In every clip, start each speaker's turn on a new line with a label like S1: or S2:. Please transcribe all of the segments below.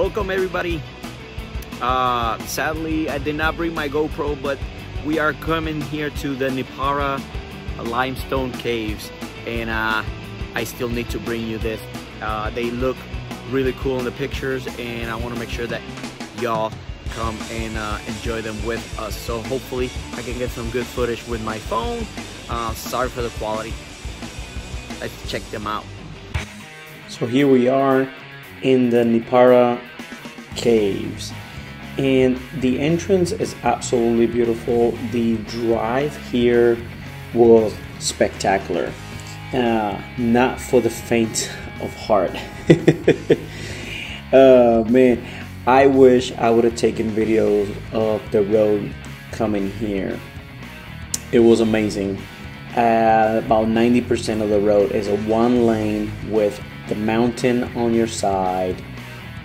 S1: Welcome everybody. Sadly I did not bring my GoPro, but we are coming here to the Nippara limestone caves, and I still need to bring you this. They look really cool in the pictures, and I want to make sure that y'all come and enjoy them with us. So hopefully I can get some good footage with my phone. Sorry for the quality. Let's check them out. So here we are in the Nippara caves, and the entrance is absolutely beautiful. The drive here was spectacular, not for the faint of heart. Man, I wish I would have taken videos of the road coming here. It was amazing. About 90% of the road is a one lane with the mountain on your side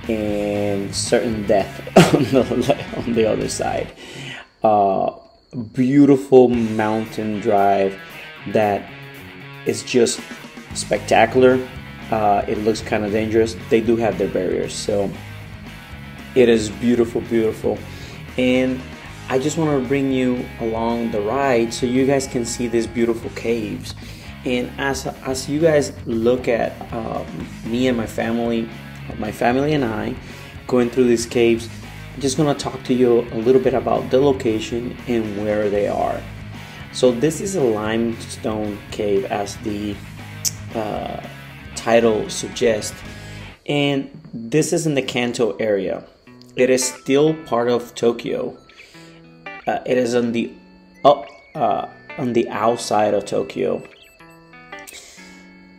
S1: and certain death on the other side. Beautiful mountain drive that is just spectacular. It looks kind of dangerous. They do have their barriers, so it is beautiful, beautiful. And I just want to bring you along the ride so you guys can see these beautiful caves. And as you guys look at me and my family and I going through these caves, I'm just going to talk to you a little bit about the location and where they are. So this is a limestone cave, as the title suggests, and this is in the Kanto area. It is still part of Tokyo. It is on the outside of Tokyo.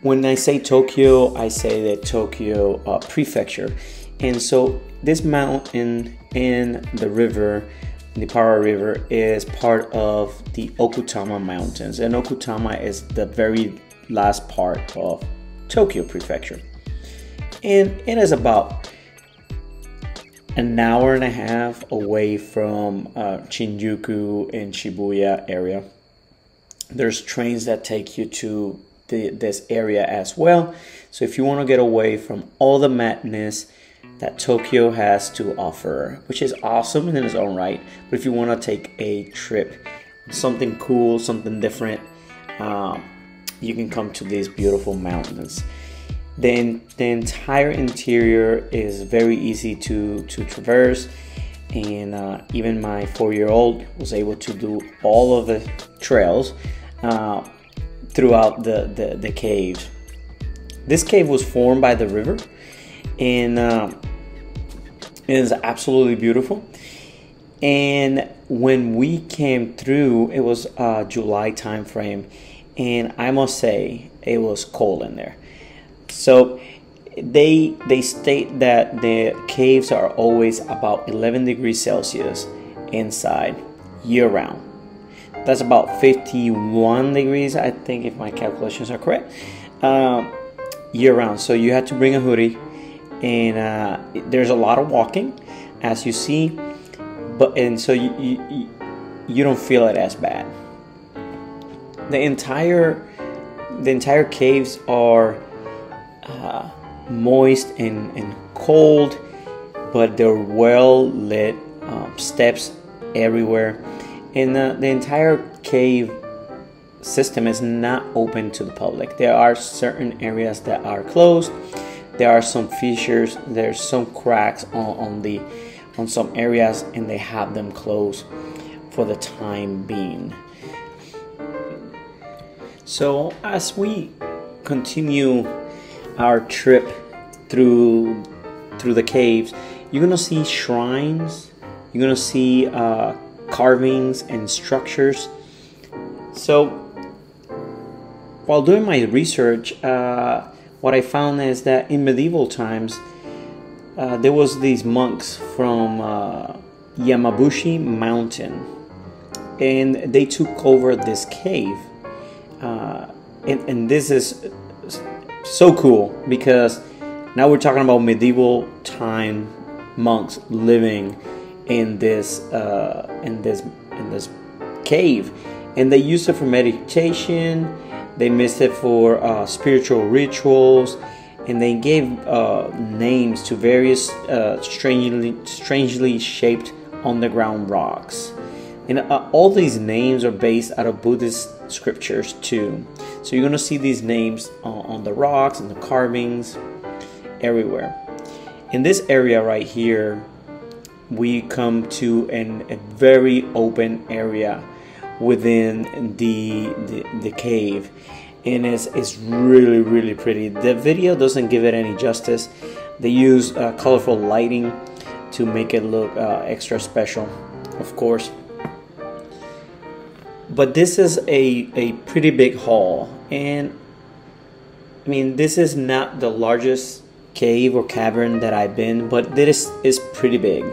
S1: When I say Tokyo, I say the Tokyo prefecture. And so this mountain and the river, the Nippara River, is part of the Okutama Mountains. And Okutama is the very last part of Tokyo prefecture. And it is about an hour and a half away from Shinjuku and Shibuya area. There's trains that take you to this area as well. So if you want to get away from all the madness that Tokyo has to offer, which is awesome in its own right, but if you want to take a trip, something cool, something different, you can come to these beautiful mountains. Then the entire interior is very easy to traverse, and even my 4-year-old was able to do all of the trails throughout the cave. This cave was formed by the river, and it is absolutely beautiful. And when we came through, it was July time frame, and I must say it was cold in there. So they state that the caves are always about 11 degrees Celsius inside year round. That's about 51 degrees, I think, if my calculations are correct, year round. So you have to bring a hoodie, and there's a lot of walking, as you see, and so you don't feel it as bad. The entire caves are moist and cold, but they're well lit, steps everywhere, and the entire cave system is not open to the public. There are certain areas that are closed. There are some fissures, there's some cracks on some areas, and they have them closed for the time being. So as we continue our trip through the caves, you're gonna see shrines, you're gonna see carvings and structures. So while doing my research, what I found is that in medieval times there was these monks from Yamabushi Mountain, and they took over this cave, and this is so cool because now we're talking about medieval time monks living in this cave, and they used it for meditation. They used it for spiritual rituals, and they gave names to various strangely shaped underground rocks. And all these names are based out of Buddhist scriptures too. So you're gonna see these names on the rocks and the carvings everywhere. In this area right here, we come to a very open area within the cave, and it's really pretty. The video doesn't give it any justice. They use colorful lighting to make it look extra special, of course. But this is a pretty big hall, and I mean, this is not the largest cave or cavern that I've been, but this is pretty big.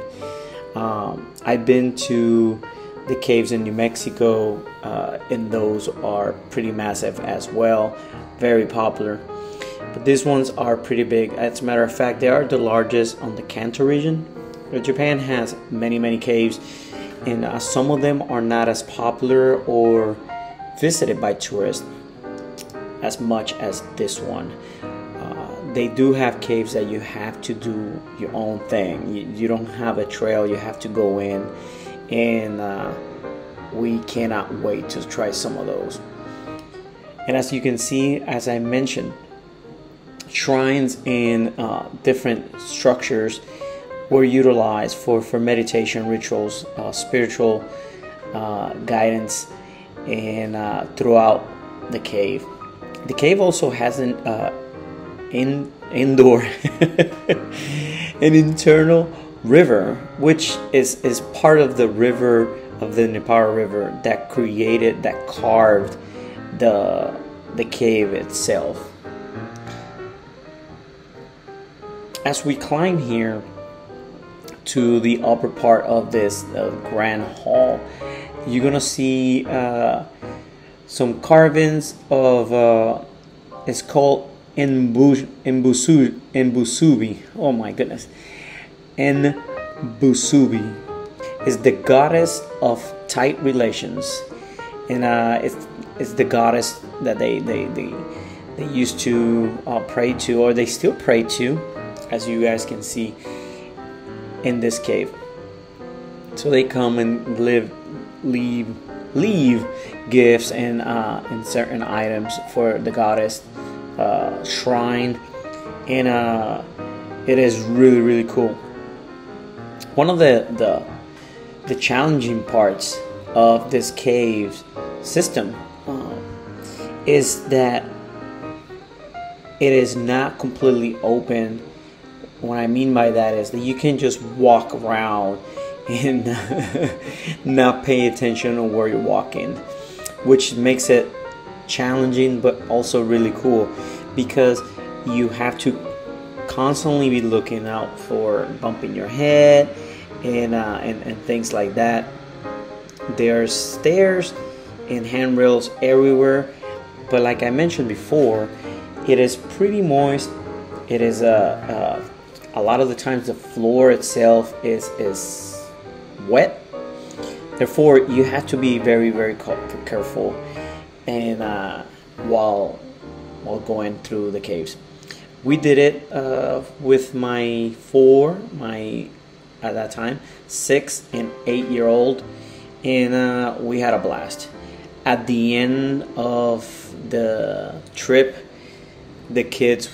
S1: I've been to the caves in New Mexico, and those are pretty massive as well, very popular. But these ones are pretty big. As a matter of fact, they are the largest on the Kanto region. Japan has many caves, and some of them are not as popular or visited by tourists as much as this one. They do have caves that you have to do your own thing. You don't have a trail, you have to go in, and we cannot wait to try some of those. And as you can see, as I mentioned, shrines and different structures were utilized for meditation rituals, spiritual guidance, and throughout the cave. The cave also has an indoor an internal river, which is part of the river of the Nippara River that carved the cave itself. As we climb here to the upper part of this grand hall, you're gonna see some carvings of it's called Enbusubi. Oh my goodness. Enbusubi is the goddess of tight relations, and it's the goddess that they used to pray to, or they still pray to, as you guys can see in this cave. So they come and leave gifts and certain items for the goddess shrine, and it is really cool. One of the challenging parts of this cave system is that it is not completely open. What I mean by that is that you can just walk around and not pay attention on where you're walking, which makes it challenging but also really cool, because you have to constantly be looking out for bumping your head and things like that. There's stairs and handrails everywhere, but like I mentioned before, it is pretty moist. It is a lot of the times the floor itself is wet. Therefore, you have to be very careful and while going through the caves. We did it with my at that time 6 and 8-year-old, and we had a blast. At the end of the trip, the kids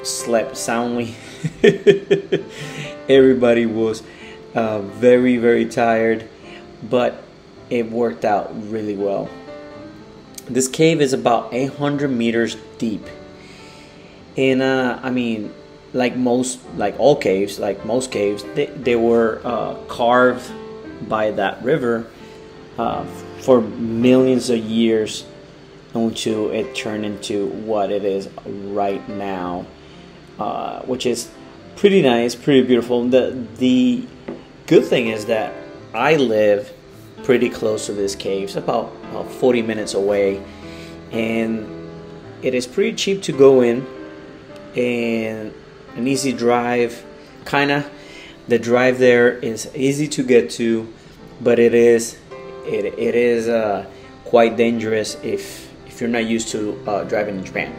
S1: slept soundly. Everybody was very tired, but it worked out really well. This cave is about 800 meters deep, and I mean, like most caves, they were carved by that river for millions of years until it turned into what it is right now, which is pretty nice, pretty beautiful. The good thing is that I live pretty close to this cave. It's about 40 minutes away, and it is pretty cheap to go in, and an easy drive. Kinda, the drive there is easy to get to, but it is quite dangerous if you're not used to driving in Japan.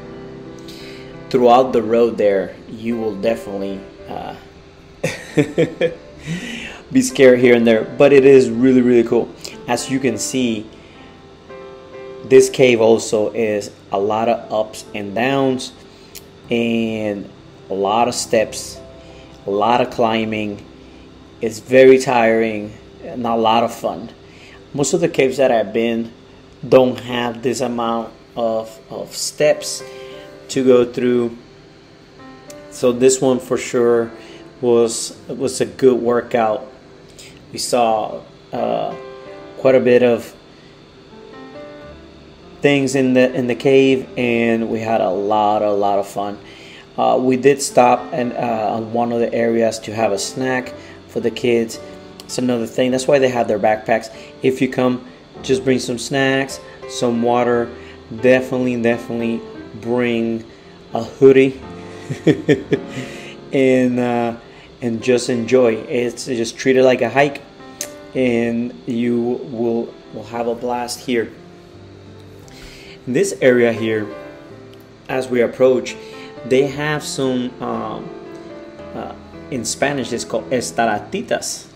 S1: throughout the road there, you will definitely be scared here and there, but it is really, really cool. As you can see, this cave also is a lot of ups and downs and a lot of steps, a lot of climbing. It's very tiring and a lot of fun. Most of the caves that I've been don't have this amount of steps to go through, so this one for sure was a good workout. We saw quite a bit of things in the cave, and we had a lot of fun. We did stop on one of the areas to have a snack for the kids. It's another thing. That's why they have their backpacks. If you come, just bring some snacks, some water. Definitely bring a hoodie and just enjoy. It's just treat it like a hike, and you will have a blast here. In this area here, as we approach, they have some in Spanish it's called estalactitas,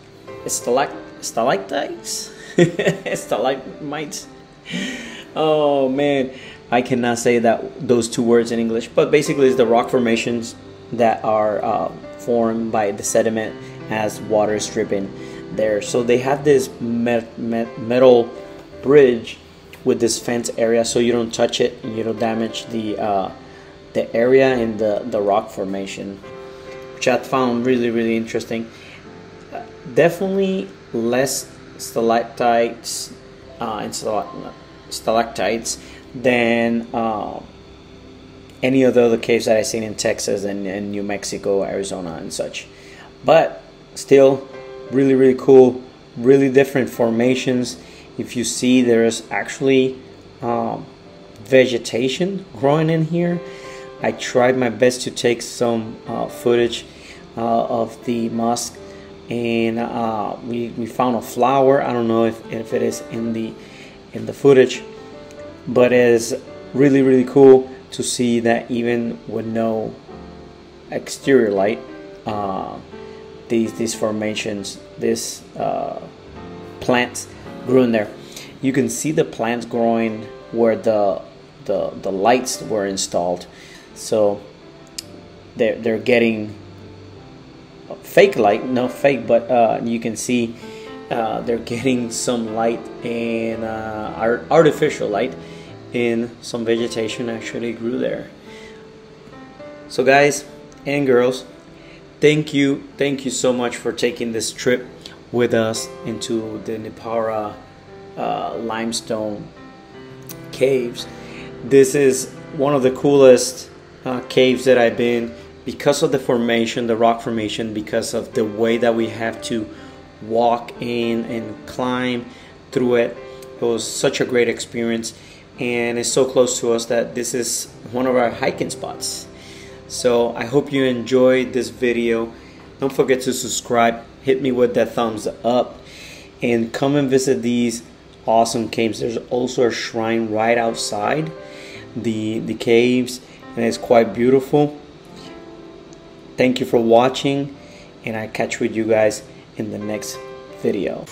S1: stalactites, stalagmites. Oh man, I cannot say those two words in English, but basically it's the rock formations that are formed by the sediment as water is dripping there. So they have this metal bridge with this fence area, so you don't touch it and you don't damage the area and the rock formation, which I found really interesting. Definitely less stalactites and stalactites than any of the other caves that I've seen in Texas and New Mexico, Arizona and such, but still really cool, really different formations. If you see, there's actually vegetation growing in here. I tried my best to take some footage of the mosque, and we found a flower. I don't know if it is in the footage, but it is really cool to see that even with no exterior light, these formations, these plants grew in there. You can see the plants growing where the lights were installed, so they're getting fake light, not fake, but you can see they're getting some light and artificial light, and some vegetation actually grew there. So guys and girls, thank you so much for taking this trip with us into the Nippara limestone caves. This is one of the coolest caves that I've been, because of the formation, the rock formation, because of the way that we have to walk in and climb through it. It was such a great experience, and it's so close to us that this is one of our hiking spots. So I hope you enjoyed this video. Don't forget to subscribe, hit me with that thumbs up, and come and visit these awesome caves. There's also a shrine right outside the caves, and it's quite beautiful. Thank you for watching, and I catch with you guys in the next video.